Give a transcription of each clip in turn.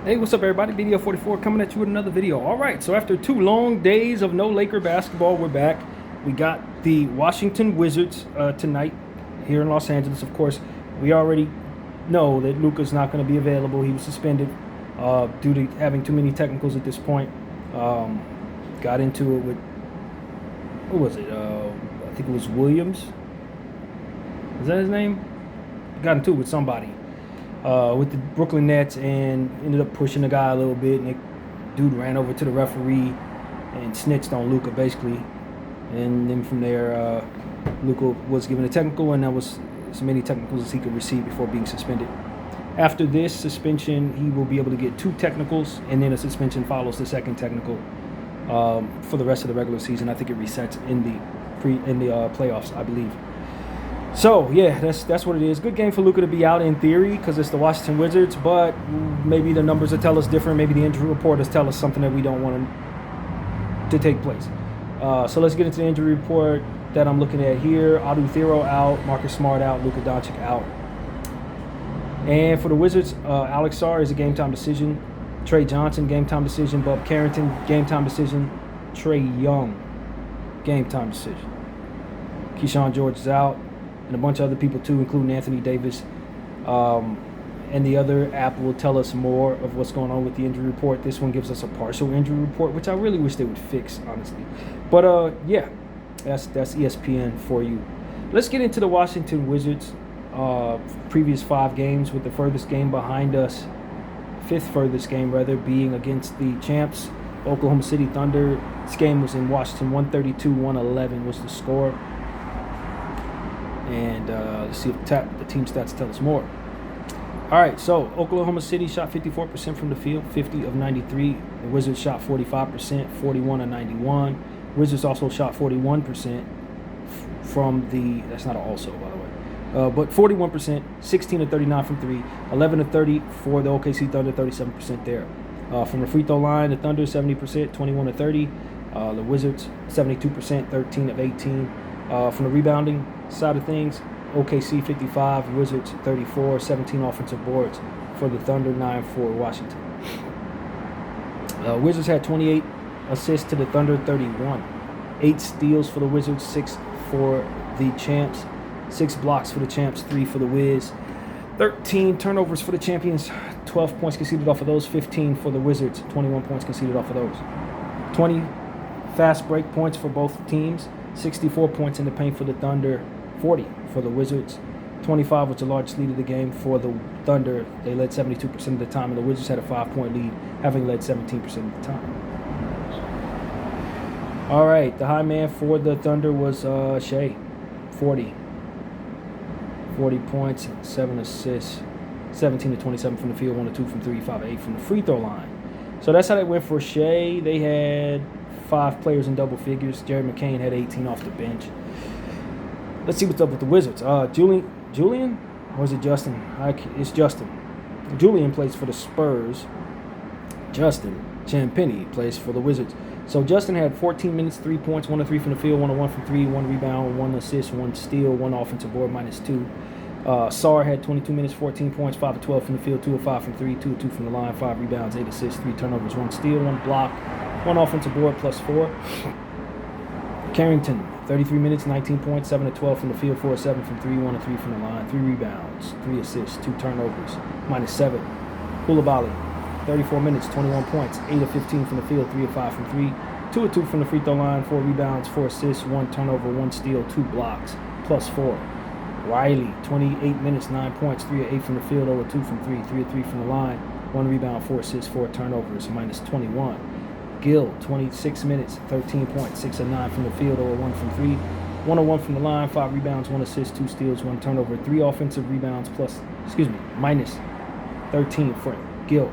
Hey, what's up, everybody? BDO44 coming at you with another video. All right, so after 2 long days of no Laker basketball, we're back. We got the Washington Wizards tonight here in Los Angeles. Of course, we already know that Luka's not going to be available. He was suspended due to having too many technicals at this point. Got into it with, who was it? I think it was Williams. Is that his name? Got into it with somebody. With the Brooklyn Nets and ended up pushing the guy a little bit, and the dude ran over to the referee and snitched on Luka basically, and then from there Luka was given a technical, and that was as many technicals as he could receive before being suspended. After this suspension, he will be able to get 2 technicals, and then a suspension follows the second technical for the rest of the regular season. I think it resets in the playoffs, I believe. So, yeah, that's what it is. Good game for Luka to be out in theory because it's the Washington Wizards, but maybe the numbers will tell us different. Maybe the injury report will tell us something that we don't want to take place. So let's get into the injury report that I'm looking at here. Adu Thero out, Marcus Smart out, Luka Doncic out. And for the Wizards, Alex Sarr is a game-time decision. Trey Johnson, game-time decision. Bob Carrington, game-time decision. Trae Young, game-time decision. Keyshawn George is out. And a bunch of other people too, including Anthony Davis. And the other app will tell us more of what's going on with the injury report. This one gives us a partial injury report, which I really wish they would fix, honestly. But yeah, that's ESPN for you. Let's get into the Washington Wizards previous 5 games, with the furthest game behind us, 5th furthest game rather, being against the champs, Oklahoma City Thunder. This game was in Washington. 132-111 was the score. And let's see if the team stats tell us more. All right, so Oklahoma City shot 54% from the field, 50 of 93. The Wizards shot 45%, 41 of 91. Wizards also shot 41% from the, that's not an also, by the way, but 41%, 16 of 39 from 3, 11 of 30 for the OKC Thunder, 37% there. From the free throw line, the Thunder 70%, 21 of 30. The Wizards 72%, 13 of 18. From the rebounding side of things, OKC 55, Wizards 34, 17 offensive boards for the Thunder, 9 for Washington. Wizards had 28 assists to the Thunder, 31. 8 steals for the Wizards, 6 for the champs. 6 blocks for the champs, 3 for the Wiz. 13 turnovers for the champions, 12 points conceded off of those. 15 for the Wizards, 21 points conceded off of those. 20 fast break points for both teams. 64 points in the paint for the Thunder, 40 for the Wizards. 25 was the largest lead of the game for the Thunder. They led 72% of the time, and the Wizards had a 5-point lead, having led 17% of the time. All right, the high man for the Thunder was Shea, 40. 40 points, 7 assists, 17 to 27 from the field, 1 to 2 from 3, 5 to 8 from the free throw line. So that's how they went for Shea. They had 5 players in double figures. Jared McCain had 18 off the bench. Let's see what's up with the Wizards. Julian? Or is it Justin? It's Justin. Julian plays for the Spurs. Justin Champagnie plays for the Wizards. So Justin had 14 minutes, 3 points, 1 to 3 from the field, 1 to 1 from 3, 1 rebound, 1 assist, 1 steal, 1 offensive board, -2. Sarr had 22 minutes, 14 points, 5 to 12 from the field, 2 of 5 from 3, 2 of 2 from the line, 5 rebounds, 8 assists, 3 turnovers, 1 steal, 1 block, 1 offensive board, +4. Carrington, 33 minutes, 19 points, 7 to 12 from the field, 4 of 7 from 3, 1 of 3 from the line, 3 rebounds, 3 assists, 2 turnovers, -7. Coulibaly, 34 minutes, 21 points, 8 of 15 from the field, 3 of 5 from 3, 2 of 2 from the free throw line, 4 rebounds, 4 assists, 1 turnover, 1 steal, 2 blocks, +4. Riley, 28 minutes, 9 points, 3 of 8 from the field, 0 of 2 from 3, 3 of 3 from the line, 1 rebound, 4 assists, 4 turnovers, -21. Gill, 26 minutes, 13 points, 6 of 9 from the field, 0 of 1 from 3, 1 of 1 from the line, 5 rebounds, 1 assist, 2 steals, 1 turnover, 3 offensive rebounds, -13 for Gill.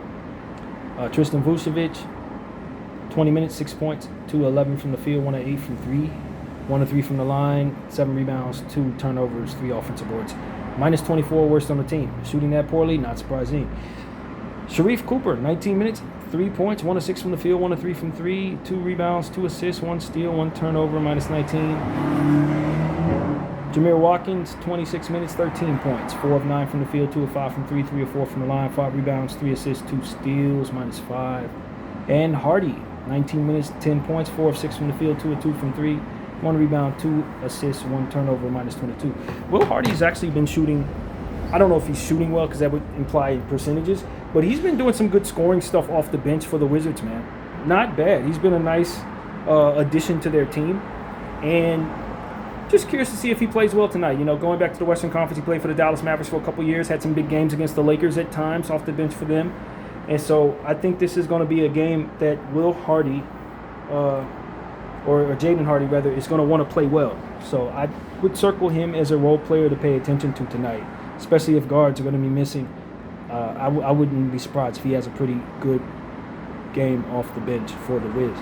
Tristan Vucevic, 20 minutes, 6 points, 2 of 11 from the field, 1 of 8 from 3, 1 of 3 from the line, 7 rebounds, 2 turnovers, 3 offensive boards, -24, worst on the team. Shooting that poorly, not surprising. Sharif Cooper, 19 minutes, 3 points, 1 of 6 from the field, 1 of 3 from 3, 2 rebounds, 2 assists, 1 steal, 1 turnover, -19. Jameer Watkins, 26 minutes, 13 points. 4 of 9 from the field, 2 of 5 from 3, 3 of 4 from the line, 5 rebounds, 3 assists, 2 steals, -5. And Hardy, 19 minutes, 10 points, 4 of 6 from the field, 2 of 2 from 3, 1 rebound, 2 assists, 1 turnover, -22. Will Hardy's actually been shooting, I don't know if he's shooting well because that would imply percentages, but he's been doing some good scoring stuff off the bench for the Wizards, man. Not bad. He's been a nice addition to their team. And just curious to see if he plays well tonight. You know, going back to the Western Conference, he played for the Dallas Mavericks for a couple years, had some big games against the Lakers at times off the bench for them. And so I think this is going to be a game that Will Hardy, or Jaden Hardy rather, is going to want to play well. So I would circle him as a role player to pay attention to tonight, especially if guards are going to be missing. I wouldn't be surprised if he has a pretty good game off the bench for the Wiz.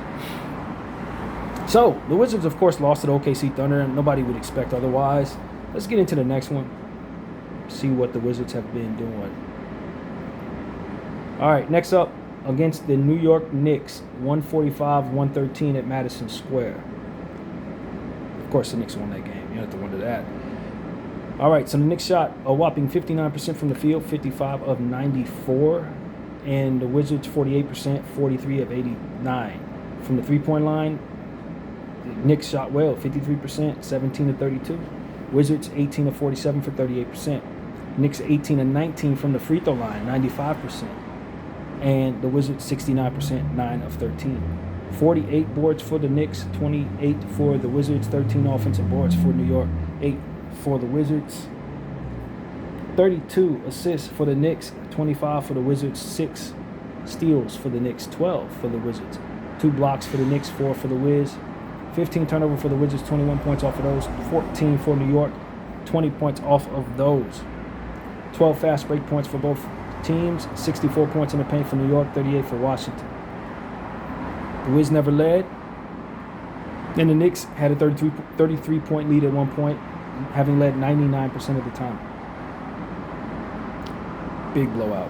So the Wizards, of course, lost to the OKC Thunder, and nobody would expect otherwise. Let's get into the next one, see what the Wizards have been doing. All right, next up, against the New York Knicks, 145-113 at Madison Square. Of course, the Knicks won that game. You don't have to wonder that. All right, so the Knicks shot a whopping 59% from the field, 55 of 94. And the Wizards 48%, 43 of 89. From the three-point line, the Knicks shot well, 53%, 17 of 32. Wizards 18 of 47 for 38%. Knicks 18 of 19 from the free throw line, 95%. And the Wizards 69%, 9 of 13. 48 boards for the Knicks, 28 for the Wizards, 13 offensive boards for New York, 8 for the Wizards. 32 assists for the Knicks, 25 for the Wizards, 6 steals for the Knicks, 12 for the Wizards. 2 blocks for the Knicks, 4 for the Wiz. 15 turnover for the Wizards, 21 points off of those. 14 for New York, 20 points off of those. 12 fast break points for both teams, 64 points in the paint for New York, 38 for Washington. The Wiz never led. And the Knicks had a 33-point lead at one point, having led 99% of the time. Big blowout.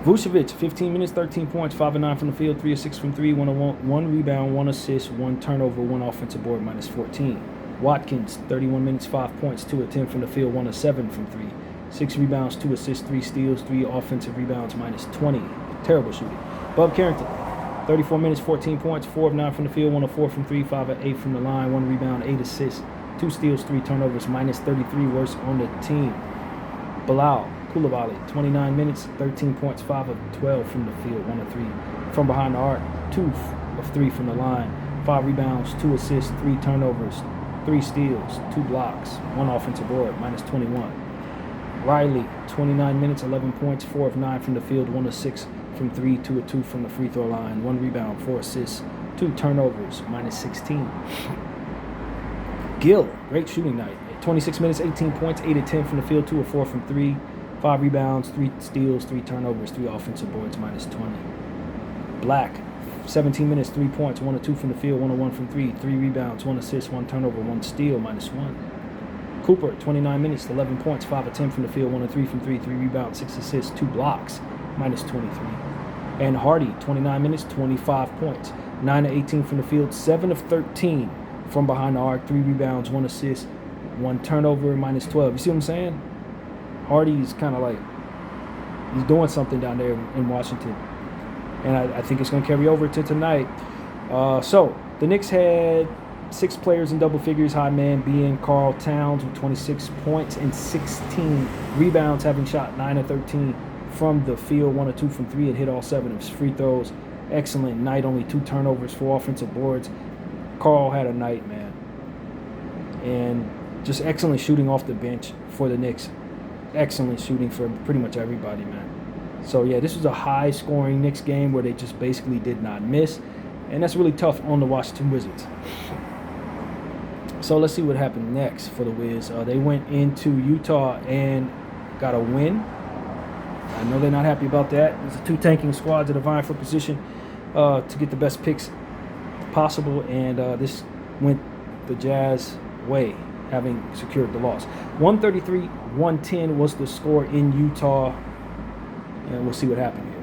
Vucevic, 15 minutes, 13 points, 5 of 9 from the field, 3 of 6 from 3, 1 rebound, 1 assist, 1 turnover, 1 offensive board, -14. Watkins, 31 minutes, 5 points, 2 of 10 from the field, 1 of 7 from 3, 6 rebounds, 2 assists, 3 steals, 3 offensive rebounds, -20. Terrible shooting. Bub Carrington, 34 minutes, 14 points, 4 of 9 from the field, 1 of 4 from 3, 5 of 8 from the line, 1 rebound, 8 assists, 2 steals, 3 turnovers, -33, worst on the team. Bilal Coulibaly, 29 minutes, 13 points, 5 of 12 from the field, 1 of 3 from behind the arc, 2 of 3 from the line, 5 rebounds, 2 assists, 3 turnovers, 3 steals, 2 blocks, 1 offensive board, -21. Riley, 29 minutes, 11 points, 4 of 9 from the field, 1 of 6 from 3, 2 of 2 from the free throw line, 1 rebound, 4 assists, 2 turnovers, -16. Gill, great shooting night. 26 minutes, 18 points, 8 of 10 from the field, 2 of 4 from 3, 5 rebounds, 3 steals, 3 turnovers, 3 offensive boards, -20. Black, 17 minutes, 3 points, 1 of 2 from the field, 1 of 1 from 3, 3 rebounds, 1 assist, 1 turnover, 1 steal, -1. Cooper, 29 minutes, 11 points, 5 of 10 from the field, 1 of 3 from 3, 3 rebounds, 6 assists, 2 blocks, -23. And Hardy, 29 minutes, 25 points, 9 of 18 from the field, 7 of 13 from behind the arc, 3 rebounds, 1 assist, 1 turnover, -12. You see what I'm saying? Hardy's kind of like, he's doing something down there in Washington. And I think it's going to carry over to tonight. So, the Knicks had 6 players in double figures, high man being Karl Towns with 26 points and 16 rebounds, having shot 9 of 13 from the field, 1 of 2 from 3, and hit all 7 of his free throws. Excellent night, only 2 turnovers, 4 offensive boards. Karl had a night, man. And just excellent shooting off the bench for the Knicks. Excellent shooting for pretty much everybody, man. So, yeah, this was a high-scoring Knicks game where they just basically did not miss. And that's really tough on the Washington Wizards. So, let's see what happened next for the Wiz. They went into Utah and got a win. I know they're not happy about that. There's 2 tanking squads that are vying for position to get the best picks possible. And this went the Jazz way, having secured the loss. 133-110 was the score in Utah, and we'll see what happened here.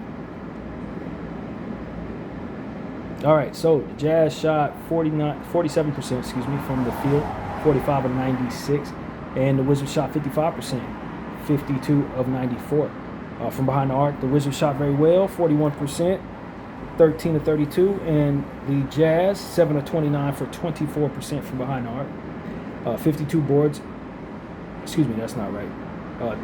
All right, so the Jazz shot 47% from the field, 45 of 96. And the Wizards shot 55%, 52 of 94. From behind the arc, the Wizards shot very well, 41%, 13 of 32. And the Jazz, 7 of 29 for 24% from behind the arc. 52 boards. Excuse me, that's not right.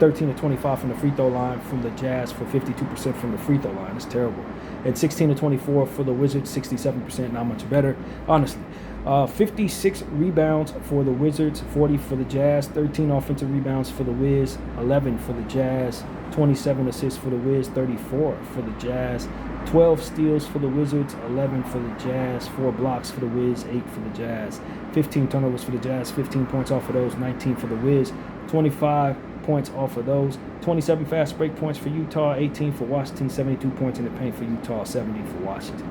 13 to 25 from the free throw line from the Jazz for 52% from the free throw line. It's terrible. And 16 to 24 for the Wizards, 67%, not much better, honestly. 56 rebounds for the Wizards, 40 for the Jazz, 13 offensive rebounds for the Wiz, 11 for the Jazz, 27 assists for the Wiz, 34 for the Jazz, 12 steals for the Wizards, 11 for the Jazz, 4 blocks for the Wiz, 8 for the Jazz, 15 turnovers for the Jazz, 15 points off of those, 19 for the Wiz, 25 points off of those, 27 fast break points for Utah, 18 for Washington, 72 points in the paint for Utah, 70 for Washington.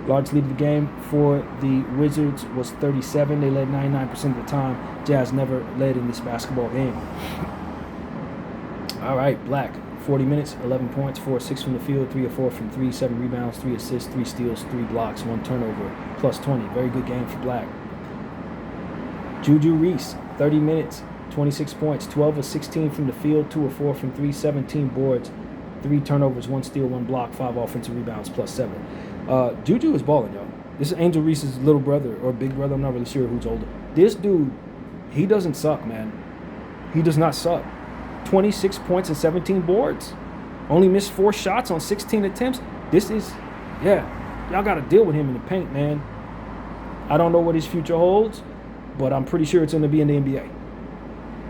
Large lead of the game for the Wizards was 37. They led 99% of the time. Jazz never led in this basketball game. All right, Black, 40 minutes, 11 points, 4 of 6 from the field, 3 of 4 from 3, 7 rebounds, 3 assists, 3 steals, 3 blocks, 1 turnover, plus 20. Very good game for Black. Juju Reese, 30 minutes, 26 points, 12 of 16 from the field, 2 of 4 from 3, 17 boards, 3 turnovers, 1 steal, 1 block, 5 offensive rebounds, plus 7. Juju is balling, yo. This is Angel Reese's little brother or big brother. I'm not really sure who's older. This dude, he doesn't suck, man. He does not suck. 26 points and 17 boards. Only missed 4 shots on 16 attempts. This is, y'all got to deal with him in the paint, man. I don't know what his future holds, but I'm pretty sure it's going to be in the NBA.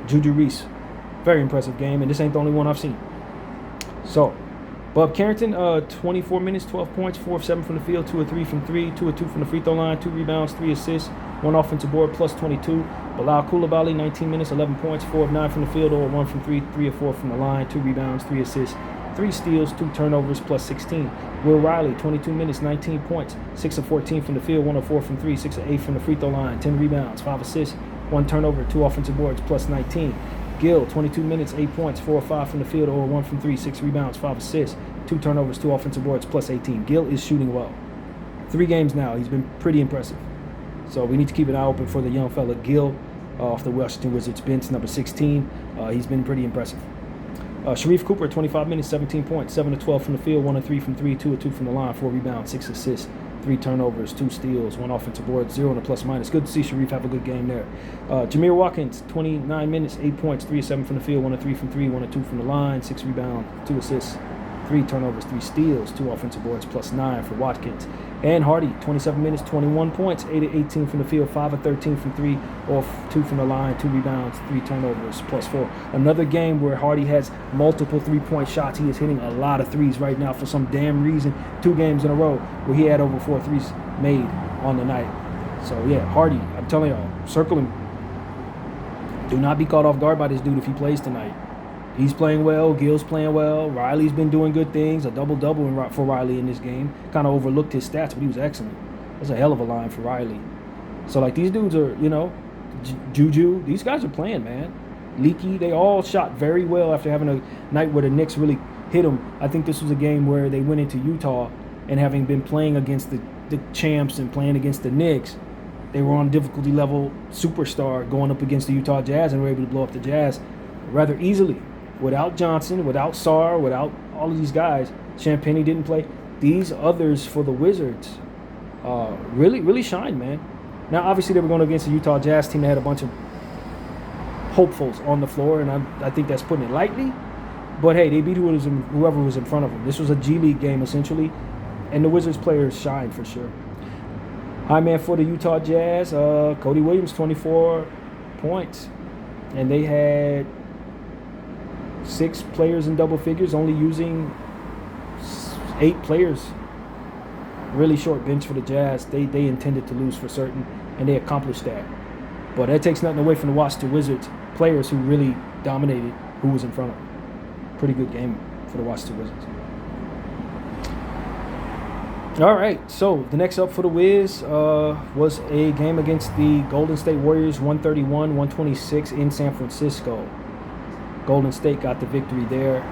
Juju Reese, very impressive game, and this ain't the only one I've seen. So, Bub Carrington, 24 minutes, 12 points, 4 of 7 from the field, 2 of 3 from 3, 2 of 2 from the free throw line, 2 rebounds, 3 assists, 1 offensive board, plus 22. Bilal Coulibaly, 19 minutes, 11 points, 4 of 9 from the field, or 1 from 3, 3 of 4 from the line, 2 rebounds, 3 assists, 3 steals, 2 turnovers, plus 16. Will Riley, 22 minutes, 19 points, 6 of 14 from the field, 1 of 4 from 3, 6 of 8 from the free throw line, 10 rebounds, 5 assists, 1 turnover, 2 offensive boards, plus 19. Gill, 22 minutes, 8 points, 4 of 5 from the field, or 1 from 3, 6 rebounds, 5 assists, 2 turnovers, 2 offensive boards, plus 18. Gill is shooting well. 3 games now. He's been pretty impressive. So we need to keep an eye open for the young fella Gill off the Washington Wizards bench, number 16. He's been pretty impressive. Sharif Cooper, 25 minutes, 17 points, 7 of 12 from the field, 1 of 3 from 3, 2 of 2 from the line, 4 rebounds, 6 assists, 3 turnovers, 2 steals, 1 offensive board, 0 and a plus minus. Good to see Sharif have a good game there. Jameer Watkins, 29 minutes, 8 points, 3 of 7 from the field, 1 of 3 from 3, 1 of 2 from the line, 6 rebounds, 2 assists, 3 turnovers, 3 steals, 2 offensive boards, plus 9 for Watkins. And Hardy, 27 minutes, 21 points, 8 of 18 from the field, 5 of 13 from 3, off 2 from the line, 2 rebounds, 3 turnovers, plus 4. Another game where Hardy has multiple 3-point shots. He is hitting a lot of threes right now for some damn reason. 2 games in a row where he had over 4 threes made on the night. So, yeah, Hardy, I'm telling y'all, circle him. Do not be caught off guard by this dude if he plays tonight. He's playing well. Gill's playing well. Riley's been doing good things. A double-double for Riley in this game. Kind of overlooked his stats, but he was excellent. That's a hell of a line for Riley. So, like, these dudes are, Juju. These guys are playing, man. Leaky, they all shot very well after having a night where the Knicks really hit them. I think this was a game where they went into Utah, and having been playing against the champs and playing against the Knicks, they were on difficulty level superstar going up against the Utah Jazz and were able to blow up the Jazz rather easily. Without Johnson, without Sarr, without all of these guys, Champagnie didn't play. These others for the Wizards really, really shined, man. Now, obviously, they were going against the Utah Jazz team that had a bunch of hopefuls on the floor, and I think that's putting it lightly. But, hey, they beat whoever was in front of them. This was a G League game, essentially, and the Wizards players shined for sure. High man for the Utah Jazz, Cody Williams, 24 points. And they had 6 players in double figures, only using 8 players. Really short bench for the Jazz. They intended to lose for certain, and they accomplished that. But that takes nothing away from the Washington Wizards players who really dominated who was in front of them. Pretty good game for the Washington Wizards. All right, so the next up for the Wiz was a game against the Golden State Warriors, 131-126 in San Francisco. Golden State got the victory there.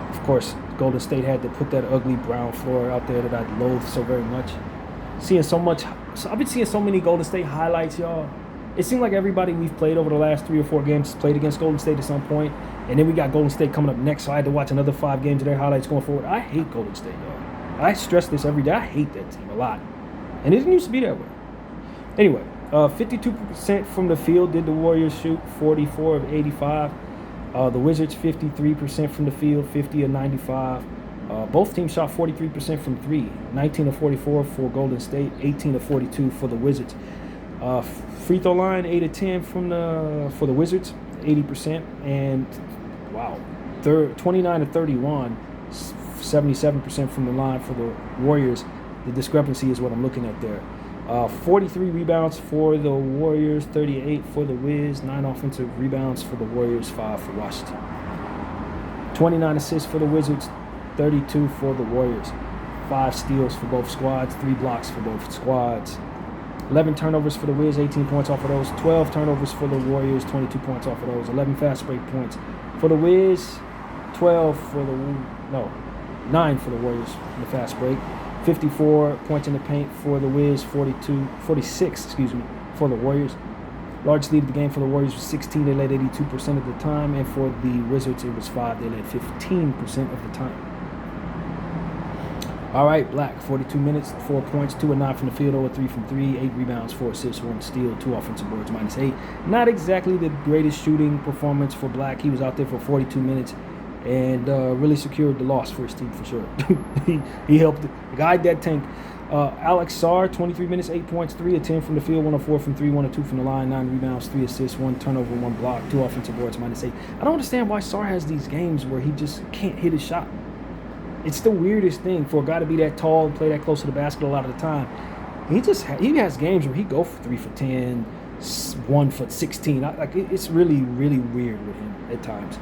Of course, Golden State had to put that ugly brown floor out there that I loathe so very much. I've been seeing so many Golden State highlights, y'all. it seemed like everybody we've played over the last 3 or 4 games played against Golden State at some point, and then we got Golden State coming up next, so I had to watch another 5 games of their highlights going forward. I hate Golden State, y'all. I stress this every day. I hate that team a lot, and it didn't used to be that way. Anyway, 52% from the field did the Warriors shoot, 44 of 85. The Wizards 53% from the field, 50 of 95. Both teams shot 43% from 3, 19 of 44 for Golden State, 18 of 42 for the Wizards. Free throw line 8 of 10 for the Wizards, 80%, and wow, 29 of 31, 77% from the line for the Warriors. The discrepancy is what I'm looking at there. 43 rebounds for the Warriors, 38 for the Wiz, 9 offensive rebounds for the Warriors, 5 for Washington. 29 assists for the Wizards, 32 for the Warriors. 5 steals for both squads, 3 blocks for both squads. 11 turnovers for the Wiz, 18 points off of those. 12 turnovers for the Warriors, 22 points off of those. 11 fast break points for the Wiz, 9 for the Warriors in the fast break. 54 points in the paint for the Wiz, 46 for the Warriors. Largest lead of the game for the Warriors was 16. They led 82% of the time. And for the Wizards, it was 5. They led 15% of the time. All right, Black, 42 minutes, 4 points, 2 of 9 from the field, 0 of 3 from 3, 8 rebounds, 4 assists, 1 steal, 2 offensive boards, -8. Not exactly the greatest shooting performance for Black. He was out there for 42 minutes and really secured the loss for his team for sure. he helped guide that tank. Alex Sarr, 23 minutes, 8 points, 3 of 10 from the field, 1 of 4 from 3, 1 of 2 from the line, 9 rebounds, 3 assists, 1 turnover, 1 block, 2 offensive boards, -8. I don't understand why Sarr has these games where he just can't hit a shot. It's the weirdest thing for a guy to be that tall and play that close to the basket a lot of the time. He has games where he go for 3 for 10, 1 for 16. It's really, really weird with him at times.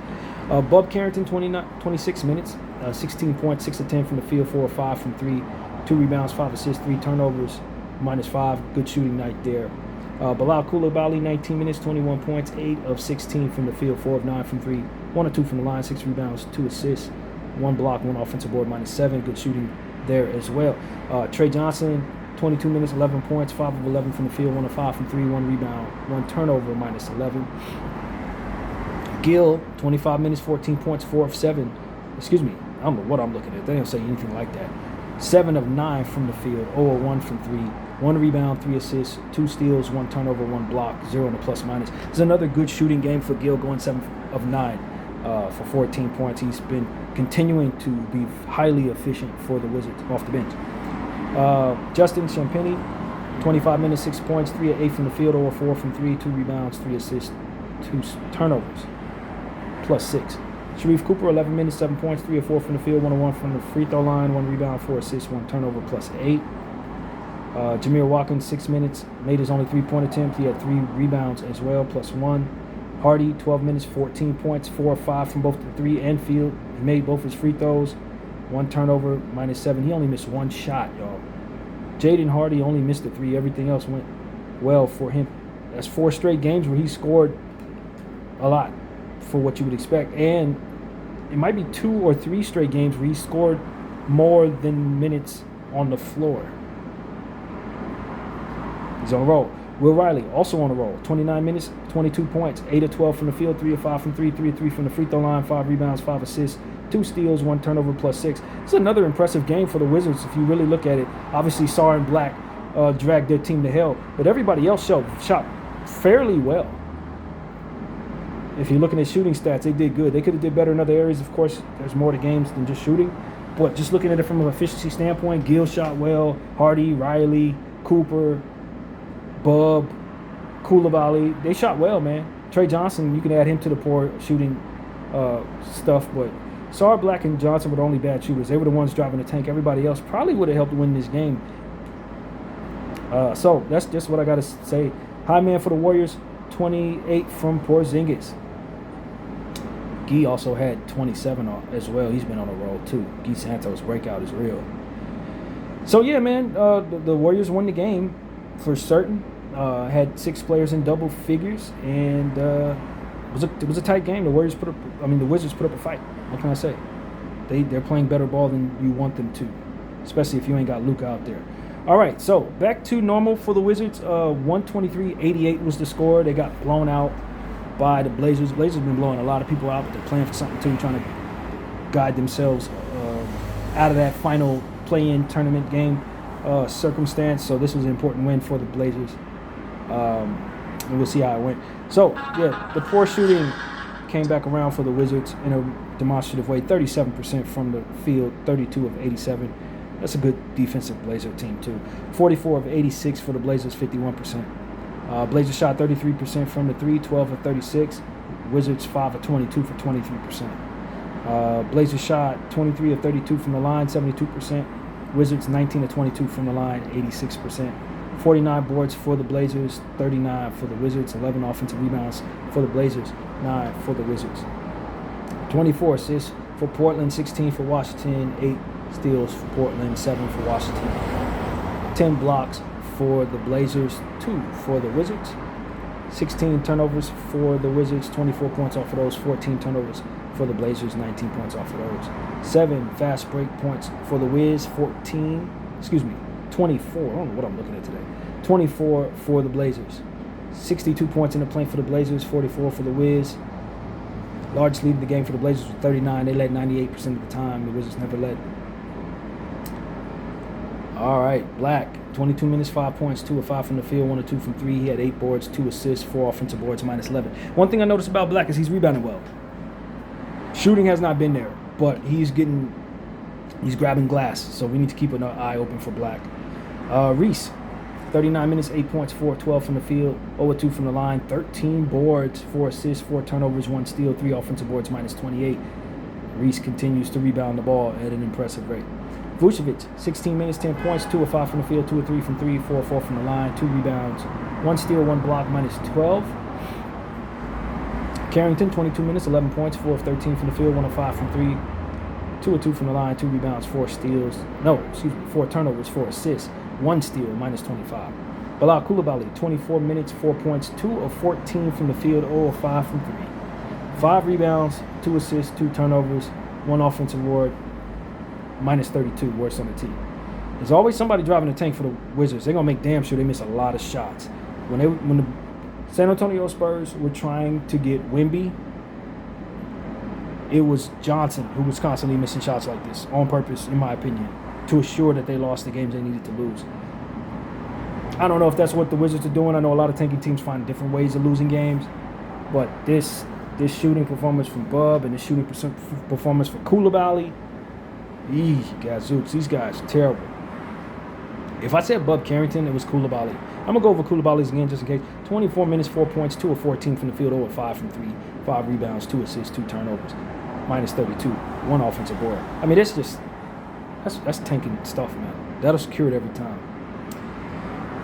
Bub Carrington, 26 minutes, 16 points, 6 of 10 from the field, 4 of 5 from 3, 2 rebounds, 5 assists, 3 turnovers, -5. Good shooting night there. Bilal Coulibaly, 19 minutes, 21 points, 8 of 16 from the field, 4 of 9 from 3, 1 of 2 from the line, 6 rebounds, 2 assists, 1 block, 1 offensive board, -7. Good shooting there as well. Trey Johnson, 22 minutes, 11 points, 5 of 11 from the field, 1 of 5 from 3, 1 rebound, 1 turnover, -11. Gill, 25 minutes, 14 points, 4 of 7. Excuse me, I don't know what I'm looking at. They don't say anything like that. 7 of 9 from the field, 0 of 1 from 3, 1 rebound, 3 assists, 2 steals, 1 turnover, 1 block, 0 in the plus-minus. It's another good shooting game for Gill, going 7 of 9 for 14 points. He's been continuing to be highly efficient for the Wizards off the bench. Justin Champagnie, 25 minutes, 6 points, 3 of 8 from the field, 0 of 4 from 3, 2 rebounds, 3 assists, 2 turnovers, +6. Sharif Cooper, 11 minutes, 7 points, 3 of 4 from the field, 1 of 1 from the free throw line, 1 rebound, 4 assists, 1 turnover, +8. Jameer Watkins, 6 minutes, made his only 3-point attempt. He had 3 rebounds as well, +1. Hardy, 12 minutes, 14 points, 4 of 5 from both the 3 and field. He made both his free throws, 1 turnover, -7. He only missed 1 shot, y'all. Jaden Hardy only missed a 3. Everything else went well for him. That's 4 straight games where he scored a lot for what you would expect. And it might be 2 or 3 straight games where he scored more than minutes on the floor. He's on a roll. Will Riley, also on a roll. 29 minutes, 22 points, 8 of 12 from the field, 3 of 5 from 3, 3 of 3 from the free throw line, 5 rebounds, 5 assists, 2 steals, 1 turnover, +6. It's another impressive game for the Wizards if you really look at it. Obviously, Sarr and Black dragged their team to hell, but everybody else shot fairly well. If you're looking at shooting stats, they did good. They could have did better in other areas. Of course, there's more to games than just shooting. But just looking at it from an efficiency standpoint, Gill shot well, Hardy, Riley, Cooper, Bub, Coulibaly, they shot well, man. Trey Johnson, you can add him to the poor shooting stuff, but Sarr, Black, and Johnson were the only bad shooters. They were the ones driving the tank. Everybody else probably would have helped win this game. So that's just what I got to say. High man for the Warriors, 28 from Porzingis. Guy also had 27 as well. He's been on a roll too. Guy Santos' breakout is real. So yeah, man, the Warriors won the game for certain. Had 6 players in double figures, and it was a tight game. The Wizards put up a fight. What can I say? They're playing better ball than you want them to, especially if you ain't got Luka out there. All right, so back to normal for the Wizards. 123-88 was the score. They got blown out by the Blazers. Blazers have been blowing a lot of people out, but they're playing for something too, trying to guide themselves out of that final play-in tournament game circumstance. So this was an important win for the Blazers, and we'll see how it went. So yeah, the poor shooting came back around for the Wizards in a demonstrative way. 37% from the field, 32 of 87. That's a good defensive Blazer team too. 44 of 86 for the Blazers, 51%. Blazers shot 33% from the 3, 12 of 36. Wizards 5 of 22 for 23%. Blazers shot 23 of 32 from the line, 72%. Wizards 19 of 22 from the line, 86%. 49 boards for the Blazers, 39 for the Wizards. 11 offensive rebounds for the Blazers, 9 for the Wizards. 24 assists for Portland, 16 for Washington, 8 steals for Portland, 7 for Washington. 10 blocks for the Blazers, 2 for the Wizards. 16 turnovers for the Wizards, 24 points off of those. 14 turnovers for the Blazers, 19 points off of those. 7 fast break points for the Wiz, 24. I don't know what I'm looking at today. 24 for the Blazers. 62 points in the paint for the Blazers, 44 for the Wiz. Largest lead of the game for the Blazers was 39. They led 98% of the time. The Wizards never led. All right, Black, 22 minutes, 5 points, 2 of 5 from the field, 1 of 2 from 3. He had 8 boards, 2 assists, 4 offensive boards, minus 11. One thing I noticed about Black is he's rebounding well. Shooting has not been there, but he's grabbing glass, so we need to keep an eye open for Black. Reese, 39 minutes, 8 points, 4 of 12 from the field, 0 of 2 from the line, 13 boards, 4 assists, 4 turnovers, 1 steal, 3 offensive boards, minus 28. Reese continues to rebound the ball at an impressive rate. Vucevic, 16 minutes, 10 points, 2 of 5 from the field, 2 of 3 from 3, 4 of 4 from the line, 2 rebounds, 1 steal, 1 block, minus 12. Carrington, 22 minutes, 11 points, 4 of 13 from the field, 1 of 5 from 3, 2 of 2 from the line, 2 rebounds, 4 turnovers, 4 assists, 1 steal, minus 25. Bilal Coulibaly, 24 minutes, 4 points, 2 of 14 from the field, 0 of 5 from 3. 5 rebounds, 2 assists, 2 turnovers, 1 offensive board, minus 32, worst on the team. There's always somebody driving the tank for the Wizards. They're going to make damn sure they miss a lot of shots. When the San Antonio Spurs were trying to get Wemby, it was Johnson who was constantly missing shots like this on purpose, in my opinion, to assure that they lost the games they needed to lose. I don't know if that's what the Wizards are doing. I know a lot of tanking teams find different ways of losing games, but this shooting performance from Bub and the shooting performance for Coulibaly, gadzooks, these guys are terrible. If I said Bub Carrington, it was Coulibaly. I'm going to go over Coulibaly's again just in case. 24 minutes, 4 points, 2 of 14 from the field, 0 of 5 from 3, 5 rebounds, 2 assists, 2 turnovers, minus 32, 1 offensive board. I mean, that's tanking stuff, man. That'll secure it every time.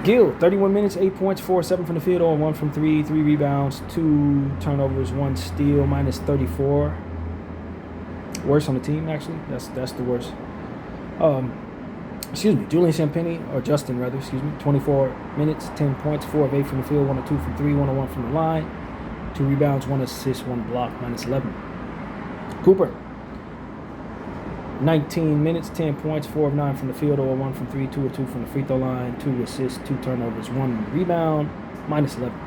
Gill, 31 minutes, 8 points, 4 of 7 from the field, 0 of 1 from 3, 3 rebounds, 2 turnovers, 1 steal, minus 34. Worst on the team, actually. That's the worst. Julian Champagnie, or Justin rather, 24 minutes, 10 points, 4 of 8 from the field, 1 of 2 from 3, 1 of 1 from the line, 2 rebounds, 1 assist, 1 block, minus 11. Cooper, 19 minutes, 10 points, 4 of 9 from the field, 0 of 1 from 3, 2 of 2 from the free throw line, 2 assists, 2 turnovers, 1 rebound, minus 11.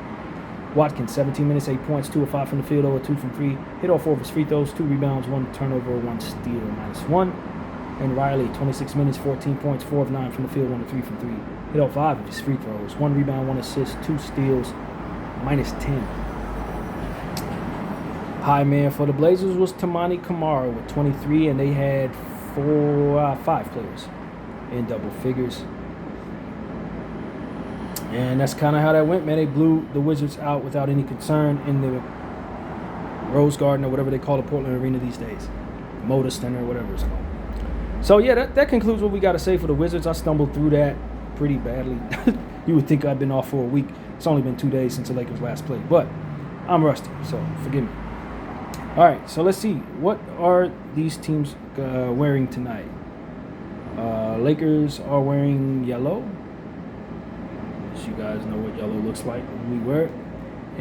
Watkins, 17 minutes, 8 points, 2 of 5 from the field, 0 of 2 from 3, hit all 4 of his free throws, 2 rebounds, 1 turnover, 1 steal, minus 1. And Riley, 26 minutes, 14 points, 4 of 9 from the field, 1 of 3 from 3. Hit all 5 of his free throws, 1 rebound, 1 assist, 2 steals, minus 10. High man for the Blazers was Toumani Camara with 23, and they had 5 players in double figures. And that's kind of how that went, man. They blew the Wizards out without any concern in the Rose Garden, or whatever they call the Portland Arena these days. Moda Center, whatever it's called. So, yeah, that concludes what we got to say for the Wizards. I stumbled through that pretty badly. You would think I'd been off for a week. It's only been 2 days since the Lakers last played. But I'm rusty, so forgive me. All right, so let's see. What are these teams wearing tonight? Lakers are wearing yellow. As you guys know what yellow looks like when we wear it.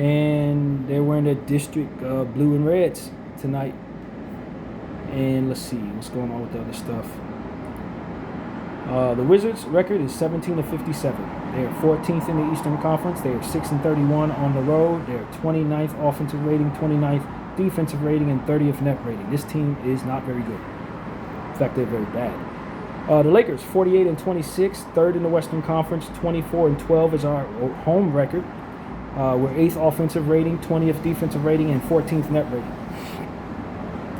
And they're wearing the district blue and reds tonight. And let's see what's going on with the other stuff. The Wizards' record is 17-57. They are 14th in the Eastern Conference. They are 6-31 on the road. They are 29th offensive rating, 29th defensive rating, and 30th net rating. This team is not very good. In fact, they're very bad. The Lakers, 48-26, third in the Western Conference. 24-12 is our home record. We're 8th offensive rating, 20th defensive rating, and 14th net rating.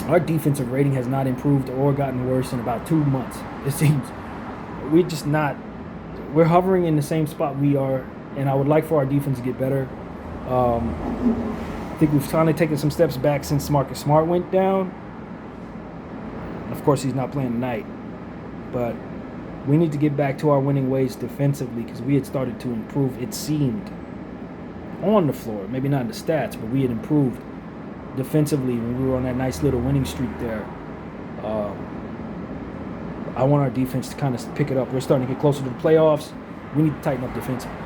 Our defensive rating has not improved or gotten worse in about 2 months. It seems we're hovering in the same spot we are, and I would like for our defense to get better. I think we've finally taken some steps back since Marcus Smart went down. Of course, he's not playing tonight, but we need to get back to our winning ways defensively because we had started to improve, it seemed, on the floor. Maybe not in the stats, but we had improved defensively when we were on that nice little winning streak there. I want our defense to kind of pick it up. We're starting to get closer to the playoffs. We need to tighten up defensively.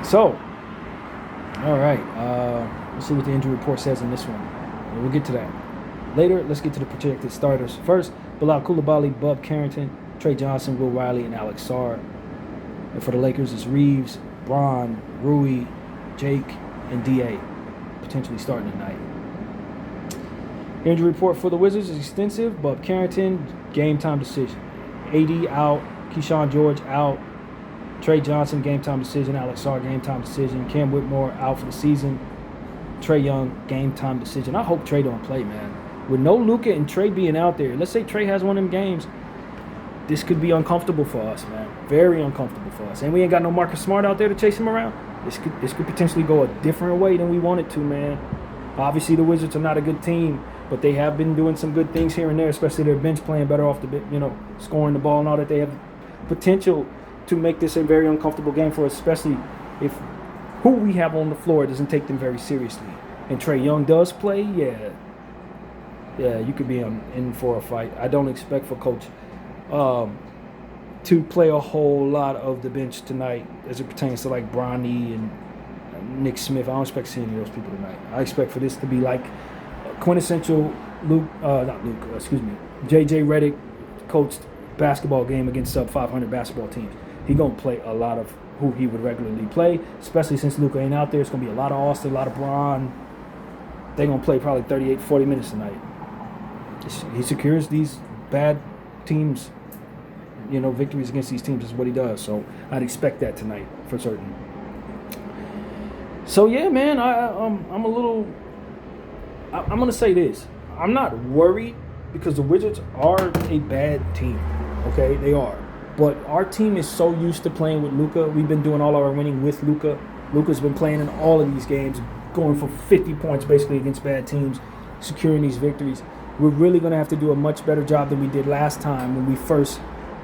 So, all right. Let's see what the injury report says in this one. We'll get to that later. Let's get to the projected starters. First, Bilal Coulibaly, Bub Carrington, Trey Johnson, Will Riley, and Alex Sarr. And for the Lakers, it's Reeves, Bron, Rui, Jake, and D.A. potentially starting tonight. Injury report for the Wizards is extensive. Bub Carrington, game time decision. AD out. Keyshawn George out. Trey Johnson, game time decision. Alex Sarr, game time decision. Cam Whitmore out for the season. Trae Young, game time decision. I hope Trae don't play, man. With no Luka and Trae being out there, let's say Trae has one of them games, this could be uncomfortable for us, man. Very uncomfortable for us. And we ain't got no Marcus Smart out there to chase him around. This could potentially go a different way than we want it to, man. Obviously, the Wizards are not a good team, but they have been doing some good things here and there, especially their bench playing better off the bench, scoring the ball and all that. They have potential to make this a very uncomfortable game for us, especially if who we have on the floor doesn't take them very seriously. And Trae Young does play, yeah, you could be in for a fight. I don't expect for Coach to play a whole lot of the bench tonight as it pertains to like Bronny and Nick Smith. I don't expect seeing any of those people tonight. I expect for this to be like a quintessential JJ Redick coached basketball game against sub 500 basketball teams. He's going to play a lot of who he would regularly play, especially since Luka ain't out there. It's going to be a lot of Austin, a lot of Bron. They're going to play probably 38, 40 minutes tonight. He secures these bad teams, victories against these teams is what he does. So I'd expect that tonight for certain. So yeah, man, I'm going to say this. I'm not worried because the Wizards are a bad team. Okay, they are. But our team is so used to playing with Luka. We've been doing all our winning with Luka. Luka's been playing in all of these games, going for 50 points basically against bad teams, securing these victories. We're really going to have to do a much better job than we did last time when we first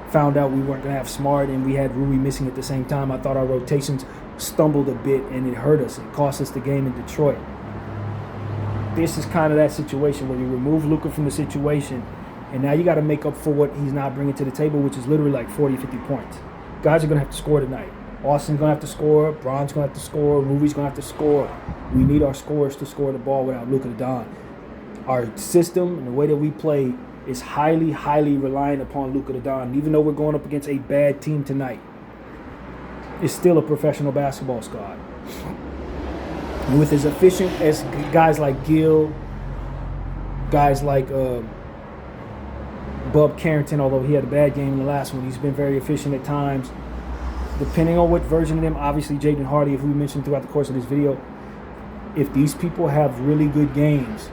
found out we weren't going to have Smart and we had Rui missing at the same time. I thought our rotations stumbled a bit and it hurt us. It cost us the game in Detroit. This is kind of that situation where you remove Luka from the situation and now you got to make up for what he's not bringing to the table, which is literally like 40, 50 points. Guys are going to have to score tonight. Austin's going to have to score. Bron's going to have to score. Rui's going to have to score. We need our scorers to score the ball without Luka Don. Our system and the way that we play is highly, highly reliant upon Luka Don. Even though we're going up against a bad team tonight, it's still a professional basketball squad. And with as efficient as guys like Gill, guys like Bub Carrington, although he had a bad game in the last one, he's been very efficient at times. Depending on what version of them, obviously Jaden Hardy, if we mentioned throughout the course of this video, if these people have really good games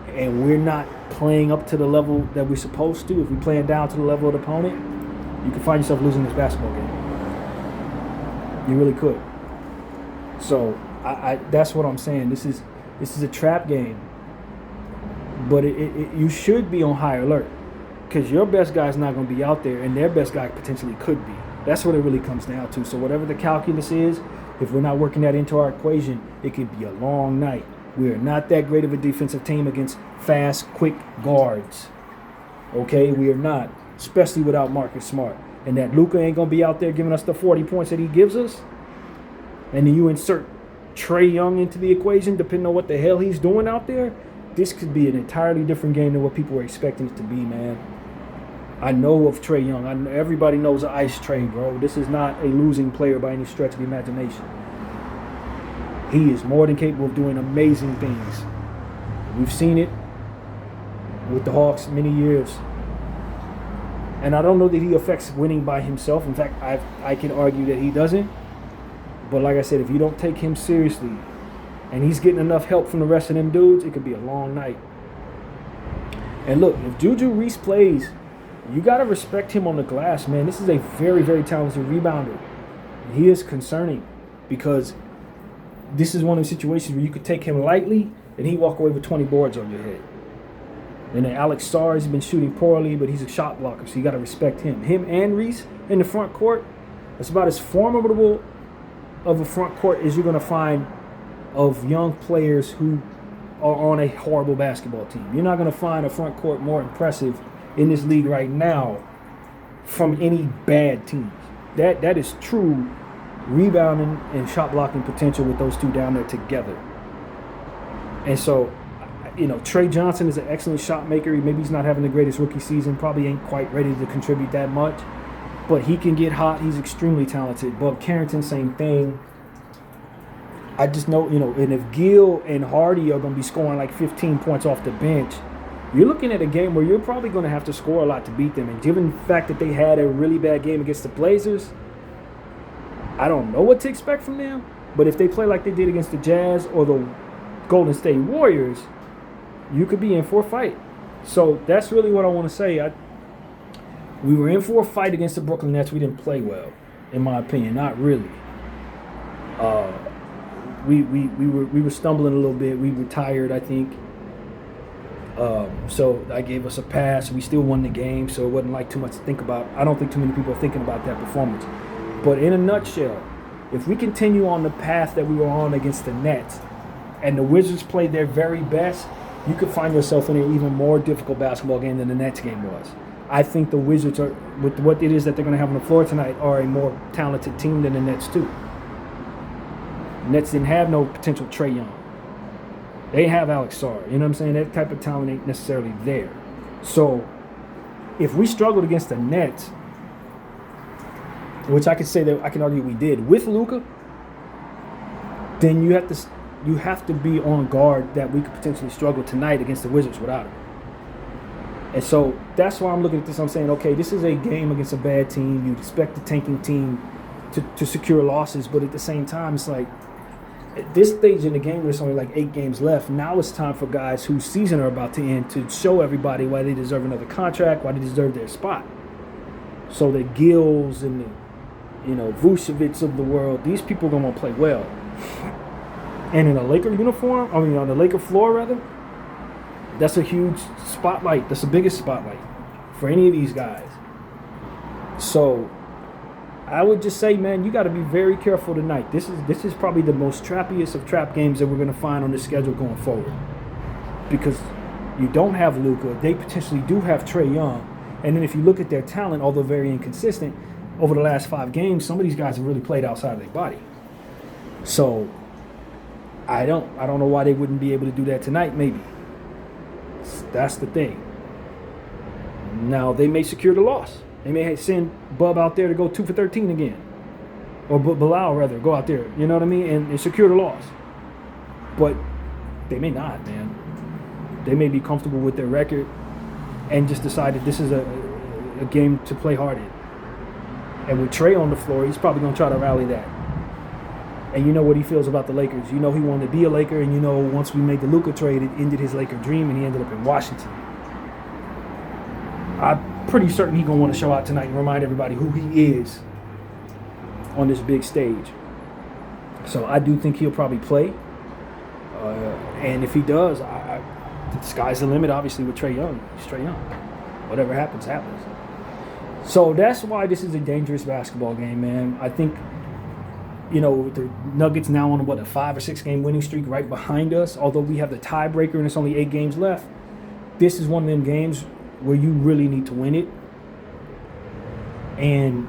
and we're not playing up to the level that we're supposed to, if we're playing down to the level of the opponent, you can find yourself losing this basketball game. You really could. So I that's what I'm saying. This is a trap game, but you should be on high alert because your best guy's not going to be out there, and their best guy potentially could be. That's what it really comes down to. So whatever the calculus is, if we're not working that into our equation, it could be a long night. We are not that great of a defensive team against fast, quick guards. Okay, we are not, especially without Marcus Smart. And that Luka ain't going to be out there giving us the 40 points that he gives us. And then you insert Trae Young into the equation, depending on what the hell he's doing out there. This could be an entirely different game than what people were expecting it to be, man. I know of Trae Young. Everybody knows of Ice Trae, bro. This is not a losing player by any stretch of the imagination. He is more than capable of doing amazing things. We've seen it with the Hawks many years. And I don't know that he affects winning by himself. In fact, I can argue that he doesn't. But like I said, if you don't take him seriously and he's getting enough help from the rest of them dudes, it could be a long night. And look, if Juju Reese plays, you got to respect him on the glass, man. This is a very, very talented rebounder. He is concerning because this is one of the situations where you could take him lightly and he walk away with 20 boards on your head. And then Alex Sarr has been shooting poorly, but he's a shot blocker, so you got to respect him. Him and Reese in the front court, that's about as formidable of a front court as you're going to find of young players who are on a horrible basketball team. You're not going to find a front court more impressive in this league right now from any bad teams. That is true rebounding and shot blocking potential with those two down there together. And so, Trae Johnson is an excellent shot maker. Maybe he's not having the greatest rookie season. Probably ain't quite ready to contribute that much. But he can get hot. He's extremely talented. Bob Carrington, same thing. I just know, and if Gill and Hardy are going to be scoring like 15 points off the bench, you're looking at a game where you're probably going to have to score a lot to beat them. And given the fact that they had a really bad game against the Blazers, I don't know what to expect from them. But if they play like they did against the Jazz or the Golden State Warriors, you could be in for a fight. So that's really what I want to say. We were in for a fight against the Brooklyn Nets. We didn't play well, in my opinion. Not really. We were stumbling a little bit. We were tired, I think. So I gave us a pass. We still won the game, so it wasn't like too much to think about. I don't think too many people are thinking about that performance. But in a nutshell, if we continue on the path that we were on against the Nets and the Wizards played their very best, you could find yourself in an even more difficult basketball game than the Nets game was. I think the Wizards, are, with what it is that they're going to have on the floor tonight, are a more talented team than the Nets too. The Nets didn't have no potential Trae Young. They have Alex Sarr. You know what I'm saying? That type of talent ain't necessarily there. So if we struggled against the Nets, which I could say that I can argue we did with Luka, then you have to be on guard that we could potentially struggle tonight against the Wizards without him. And so that's why I'm looking at this. I'm saying, okay, this is a game against a bad team. You'd expect the tanking team to secure losses, but at the same time, it's like at this stage in the game, there's only like 8 games left. Now it's time for guys whose season are about to end to show everybody why they deserve another contract, why they deserve their spot. So the Gills and the, Vucevic of the world, these people are going to play well. And in a Laker uniform, on the Laker floor rather, that's a huge spotlight. That's the biggest spotlight for any of these guys. So I would just say, man, you got to be very careful tonight. This is probably the most trappiest of trap games that we're going to find on the schedule going forward. Because you don't have Luka. They potentially do have Trae Young. And then if you look at their talent, although very inconsistent, over the last 5 games, some of these guys have really played outside of their body. So I don't know why they wouldn't be able to do that tonight, maybe. That's the thing. Now, they may secure the loss. They may send Bub out there to go 2 for 13 again. Or Bilal, rather, go out there, you know what I mean, and secure the loss. But they may not, man. They may be comfortable with their record and just decide that this is a game to play hard in. And with Trae on the floor, he's probably going to try to rally that. And you know what he feels about the Lakers. You know he wanted to be a Laker, and you know once we made the Luka trade, it ended his Laker dream, and he ended up in Washington. I'm pretty certain he's going to want to show out tonight and remind everybody who he is on this big stage. So I do think he'll probably play. And if he does, the sky's the limit, obviously, with Trae Young. He's Trae Young. Whatever happens, happens. So that's why this is a dangerous basketball game, man. I think, the Nuggets now on, a 5 or 6 game winning streak right behind us. Although we have the tiebreaker and it's only 8 games left, this is one of them games where you really need to win it. And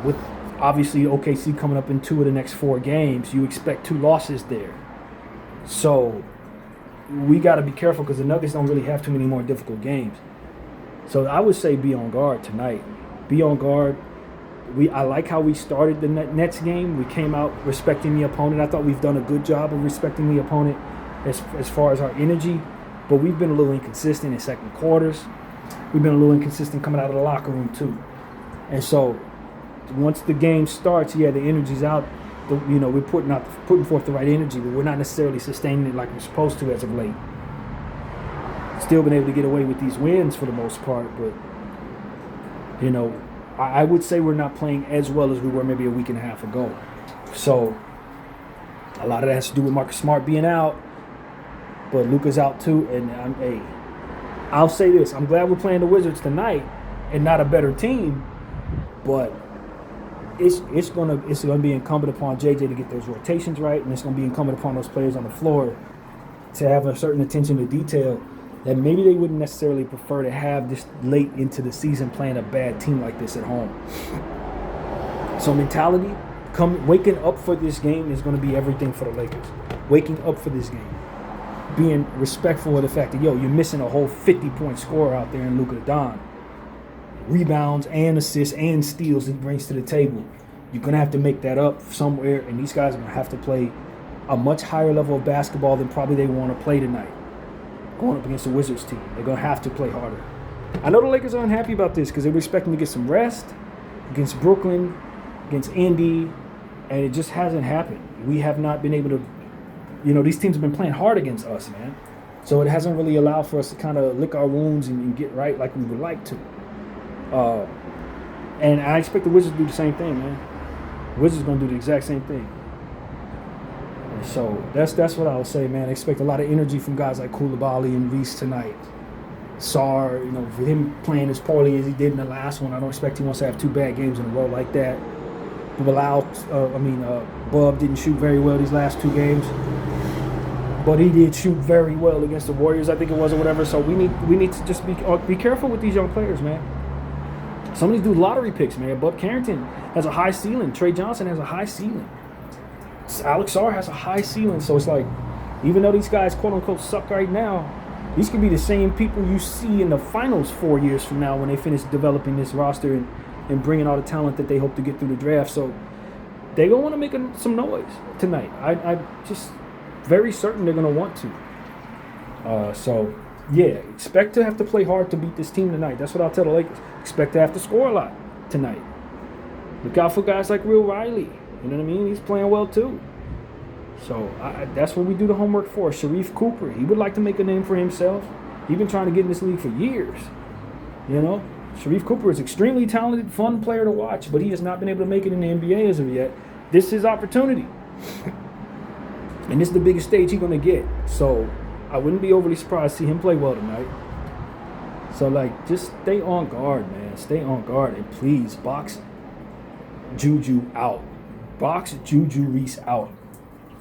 with, obviously, OKC coming up in 2 of the next 4 games, you expect 2 losses there. So we got to be careful because the Nuggets don't really have too many more difficult games. So I would say be on guard tonight. Be on guard. I like how we started the Nets game. We came out respecting the opponent. I thought we've done a good job of respecting the opponent as far as our energy, but we've been a little inconsistent in second quarters. We've been a little inconsistent coming out of the locker room too. And so once the game starts, yeah, the energy's out. We're putting forth the right energy, but we're not necessarily sustaining it like we're supposed to as of late. Still been able to get away with these wins for the most part, but I would say we're not playing as well as we were maybe a week and a half ago. So a lot of that has to do with Marcus Smart being out, but Luka's out too. And I'll say this: I'm glad we're playing the Wizards tonight and not a better team, but it's gonna be incumbent upon JJ to get those rotations right, and it's gonna be incumbent upon those players on the floor to have a certain attention to detail that maybe they wouldn't necessarily prefer to have this late into the season playing a bad team like this at home. So mentality, waking up for this game is going to be everything for the Lakers. Waking up for this game. Being respectful of the fact that, you're missing a whole 50-point scorer out there in Luka Don. Rebounds and assists and steals that he brings to the table. You're going to have to make that up somewhere, and these guys are going to have to play a much higher level of basketball than probably they want to play tonight. Going up against the Wizards team. They're going to have to play harder. I know the Lakers are unhappy about this because they were expecting to get some rest against Brooklyn, against Indy, and it just hasn't happened. We have not been able to, these teams have been playing hard against us, man. So it hasn't really allowed for us to kind of lick our wounds and get right like we would like to. And I expect the Wizards to do the same thing, man. The Wizards are going to do the exact same thing. So that's what I would say, man. I expect a lot of energy from guys like Coulibaly and Reese tonight. Sarr, for him playing as poorly as he did in the last one, I don't expect he wants to have 2 bad games in a row like that. Bub didn't shoot very well these last 2 games, but he did shoot very well against the Warriors, I think it was, or whatever. So we need to just be careful with these young players, man. Some of these dudes lottery picks, man. Bub Carrington has a high ceiling. Trey Johnson has a high ceiling. Alex Sarr has a high ceiling, so it's like, even though these guys quote-unquote suck right now, these could be the same people you see in the finals 4 years from now when they finish developing this roster and bringing all the talent that they hope to get through the draft. So they're going to want to make some noise tonight. I'm just very certain they're going to want to. Expect to have to play hard to beat this team tonight. That's what I'll tell the Lakers. Expect to have to score a lot tonight. Look out for guys like Will Riley. You know what I mean? He's playing well too. So that's what we do the homework for. Sharif Cooper, he would like to make a name for himself. He's been trying to get in this league for years. Sharif Cooper is extremely talented, fun player to watch, but he has not been able to make it in the NBA as of yet. This is his opportunity. And this is the biggest stage he's going to get. So I wouldn't be overly surprised to see him play well tonight. So, just stay on guard, man. Stay on guard. And please, box Juju out. Box Juju Reese out.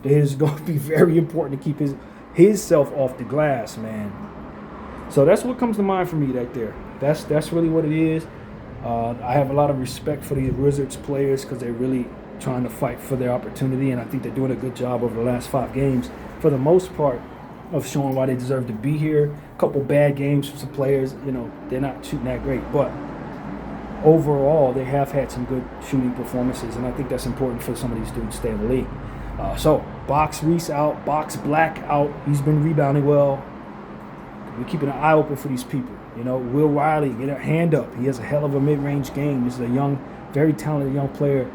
It is going to be very important to keep his self off the glass, man. So that's what comes to mind for me right there. That's really what it is. I have a lot of respect for the Wizards players because they're really trying to fight for their opportunity, and I think they're doing a good job over the last 5 games for the most part of showing why they deserve to be here. A couple bad games for some players, they're not shooting that great, but overall, they have had some good shooting performances, and I think that's important for some of these dudes to stay in the league. So, box Reese out, box Black out. He's been rebounding well. We're keeping an eye open for these people. Will Riley, get a hand up. He has a hell of a mid-range game. This is a very talented young player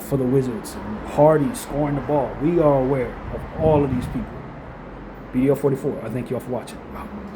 for the Wizards. Hardy scoring the ball. We are aware of all of these people. BDO 44, I thank you all for watching.